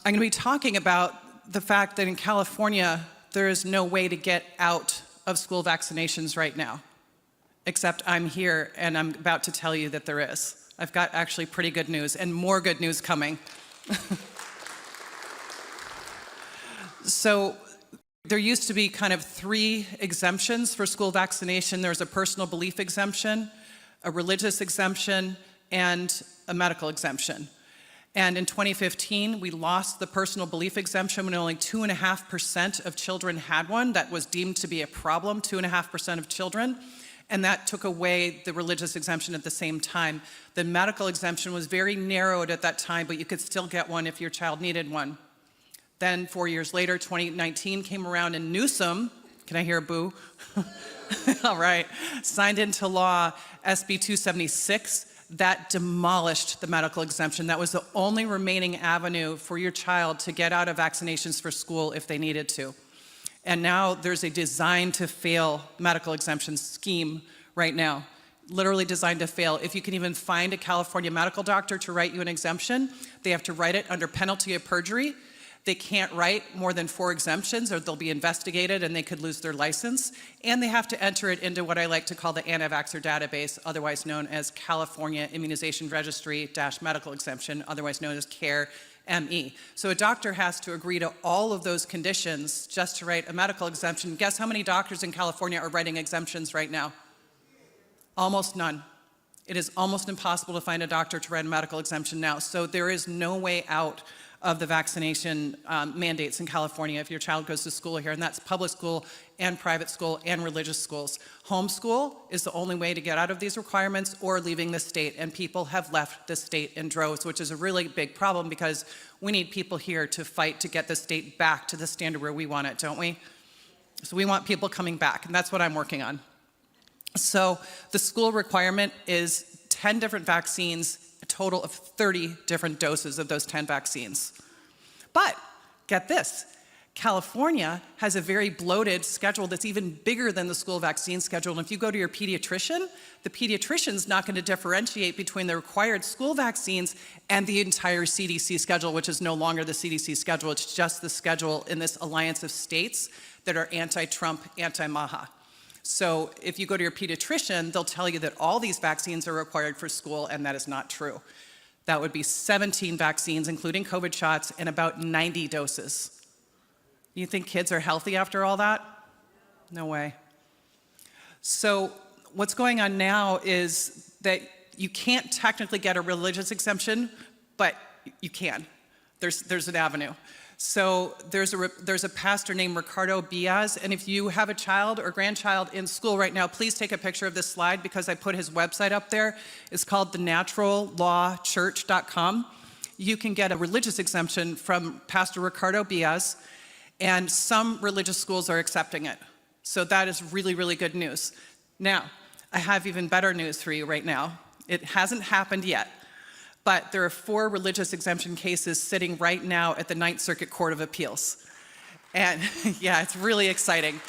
I'm going to be talking about the fact that in California, there is no way to get out of school vaccinations right now, except I'm here and I'm about to tell you that there is. I've got actually pretty good news and more good news coming. So there used to be kind of 3 exemptions for school vaccination. There's a personal belief exemption, a religious exemption, and a medical exemption. And in 2015, we lost the personal belief exemption when only 2.5% of children had one. That was deemed to be a problem, 2.5% of children. And that took away the religious exemption at the same time. The medical exemption was very narrowed at that time, but you could still get one if your child needed one. Then 4 years later, 2019 came around and Newsom, can I hear a boo? All right, signed into law SB 276 that demolished the medical exemption. That was the only remaining avenue for your child to get out of vaccinations for school if they needed to. And now there's a designed to fail medical exemption scheme right now, literally designed to fail. If you can even find a California medical doctor to write you an exemption, they have to write it under penalty of perjury. They can't write more than 4 exemptions or they'll be investigated and they could lose their license. And they have to enter it into what I like to call the anti-vaxxer database, otherwise known as California Immunization Registry-Medical Exemption, otherwise known as CARE-ME. So a doctor has to agree to all of those conditions just to write a medical exemption. Guess how many doctors in California are writing exemptions right now? Almost none. It is almost impossible to find a doctor to write a medical exemption now. So there is no way out of the vaccination mandates in California if your child goes to school here, and that's public school and private school and religious schools. Homeschool is the only way to get out of these requirements or leaving the state, and people have left the state in droves, which is a really big problem because we need people here to fight to get the state back to the standard where we want it, don't we? So we want people coming back, and that's what I'm working on. So the school requirement is 10 different vaccines, a total of 30 different doses of those 10 vaccines. But get this, California has a very bloated schedule that's even bigger than the school vaccine schedule. And if you go to your pediatrician, the pediatrician's not going to differentiate between the required school vaccines and the entire CDC schedule, which is no longer the CDC schedule. It's just the schedule in this alliance of states that are anti-Trump, anti-MAHA. So if you go to your pediatrician, they'll tell you that all these vaccines are required for school, and that is not true. That would be 17 vaccines, including COVID shots, and about 90 doses. You think kids are healthy after all that? No way. So what's going on now is that you can't technically get a religious exemption, but you can. There's an avenue. So there's a pastor named Ricardo Diaz, and if you have a child or grandchild in school right now, please take a picture of this slide because I put his website up there. It's called thenaturallawchurch.com. You can get a religious exemption from Pastor Ricardo Diaz, and some religious schools are accepting it. So that is really, really good news. Now, I have even better news for you right now. It hasn't happened yet. But there are 4 religious exemption cases sitting right now at the Ninth Circuit Court of Appeals. And yeah, it's really exciting.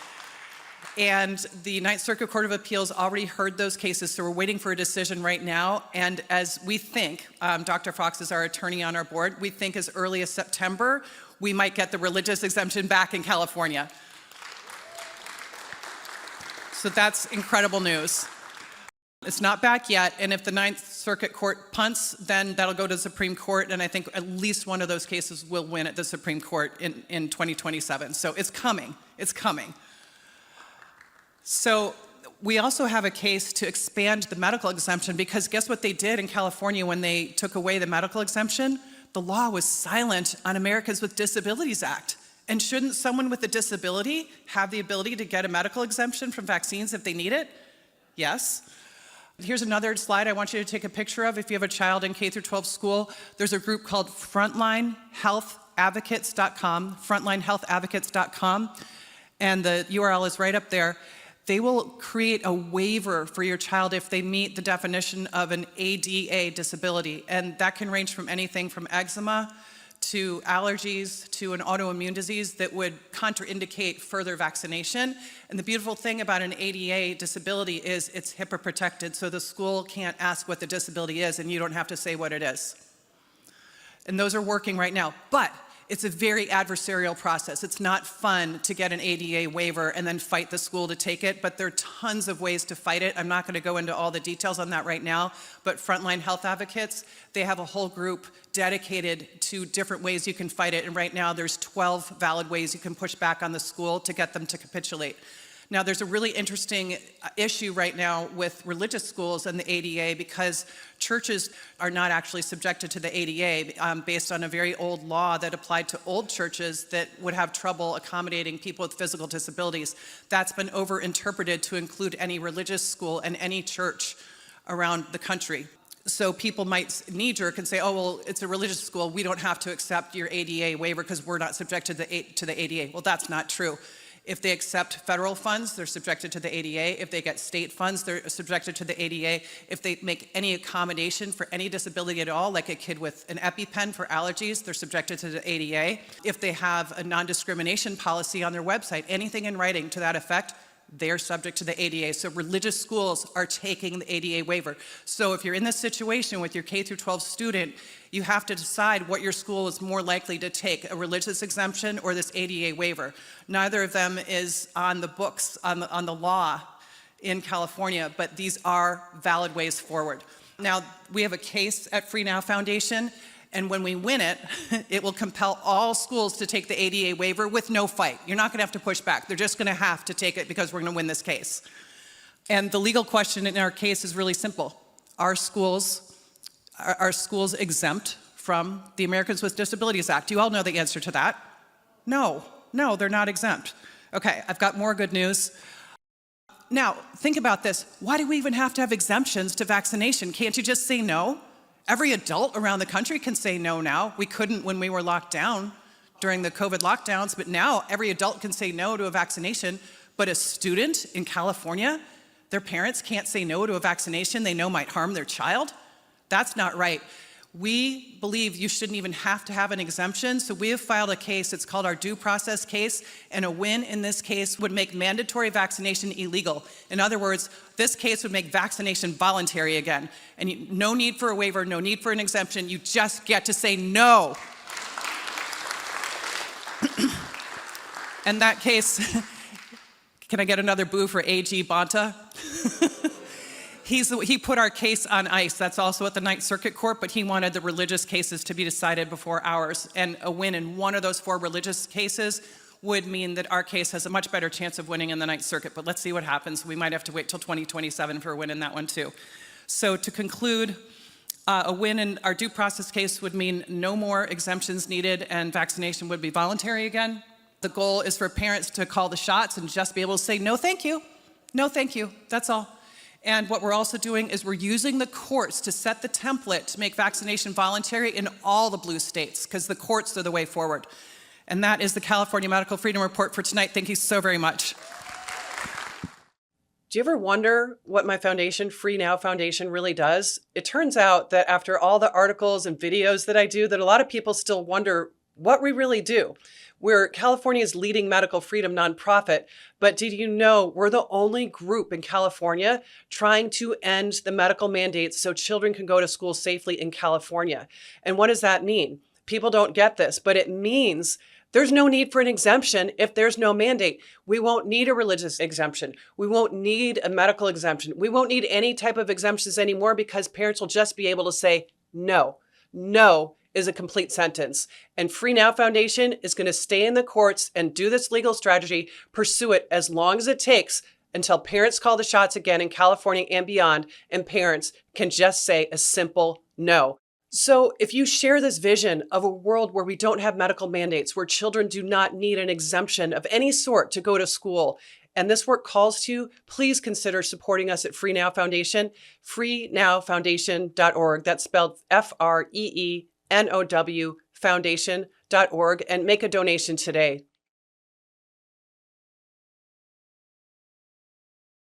And the Ninth Circuit Court of Appeals already heard those cases, so we're waiting for a decision right now. And as we think, Dr. Fox is our attorney on our board, we think as early as September, we might get the religious exemption back in California. So that's incredible news. It's not back yet, and if the Ninth Circuit Court punts, then that'll go to the Supreme Court, and I think at least one of those cases will win at the Supreme Court in 2027. So it's coming. It's coming. So we also have a case to expand the medical exemption because guess what they did in California when they took away the medical exemption? The law was silent on Americans with Disabilities Act. And shouldn't someone with a disability have the ability to get a medical exemption from vaccines if they need it? Yes. Here's another slide I want you to take a picture of. If you have a child in K-12 school, there's a group called frontlinehealthadvocates.com, frontlinehealthadvocates.com, and the URL is right up there. They will create a waiver for your child if they meet the definition of an ADA disability, and that can range from anything from eczema to allergies to an autoimmune disease that would contraindicate further vaccination. And the beautiful thing about an ADA disability is it's HIPAA protected, so the school can't ask what the disability is and you don't have to say what it is. And those are working right now. But It's a very adversarial process. It's not fun to get an ADA waiver and then fight the school to take it, but there are tons of ways to fight it. I'm not going to go into all the details on that right now, but Frontline Health Advocates, they have a whole group dedicated to different ways you can fight it, and right now there's 12 valid ways you can push back on the school to get them to capitulate. Now, there's a really interesting issue right now with religious schools and the ADA because churches are not actually subjected to the ADA based on a very old law that applied to old churches that would have trouble accommodating people with physical disabilities. That's been overinterpreted to include any religious school and any church around the country. So people might knee-jerk and say, oh, well, it's a religious school. We don't have to accept your ADA waiver because we're not subjected to the ADA. Well, that's not true. If they accept federal funds, they're subjected to the ADA. If they get state funds, they're subjected to the ADA. If they make any accommodation for any disability at all, like a kid with an EpiPen for allergies, they're subjected to the ADA. If they have a non-discrimination policy on their website, anything in writing to that effect, they're subject to the ADA. So religious schools are taking the ADA waiver. So if you're in this situation with your K through 12 student, you have to decide what your school is more likely to take, a religious exemption or this ADA waiver. Neither of them is on the books, on the law in California, but these are valid ways forward. Now, we have a case at Free Now Foundation, and when we win it, it will compel all schools to take the ADA waiver with no fight. You're not going to have to push back. They're just going to have to take it because we're going to win this case. And the legal question in our case is really simple. Are schools exempt from the Americans with Disabilities Act? You all know the answer to that. No, they're not exempt. Okay, I've got more good news. Now, think about this. Why do we even have to have exemptions to vaccination? Can't you just say no? Every adult around the country can say no now. We couldn't when we were locked down during the COVID lockdowns, but now every adult can say no to a vaccination. But a student in California, their parents can't say no to a vaccination they know might harm their child? That's not right. We believe you shouldn't even have to have an exemption, so we have filed a case. It's called our due process case, and a win in this case would make mandatory vaccination illegal. In other words, this case would make vaccination voluntary again. And no need for a waiver, no need for an exemption. You just get to say no. And that case, can I get another boo for A.G. Bonta? He put our case on ice. That's also at the Ninth Circuit Court, but he wanted the religious cases to be decided before ours. And a win in one of those 4 religious cases would mean that our case has a much better chance of winning in the Ninth Circuit. But let's see what happens. We might have to wait till 2027 for a win in that one too. So to conclude, a win in our due process case would mean no more exemptions needed and vaccination would be voluntary again. The goal is for parents to call the shots and just be able to say, no, thank you. No, thank you. That's all. And what we're also doing is we're using the courts to set the template to make vaccination voluntary in all the blue states, because the courts are the way forward. And that is the California Medical Freedom Report for tonight. Thank you so very much. Do you ever wonder what my foundation, Free Now Foundation, really does? It turns out that after all the articles and videos that I do, that a lot of people still wonder what we really do. We're California's leading medical freedom nonprofit, but did you know we're the only group in California trying to end the medical mandates so children can go to school safely in California? And what does that mean? People don't get this, but it means there's no need for an exemption if there's no mandate. We won't need a religious exemption. We won't need a medical exemption. We won't need any type of exemptions anymore because parents will just be able to say no. No is a complete sentence. And Free Now Foundation is going to stay in the courts and do this legal strategy, pursue it as long as it takes until parents call the shots again in California and beyond, and parents can just say a simple no. So if you share this vision of a world where we don't have medical mandates, where children do not need an exemption of any sort to go to school, and this work calls to you, please consider supporting us at Free Now Foundation, freenowfoundation.org. That's spelled FREENOW foundation.org, and make a donation today.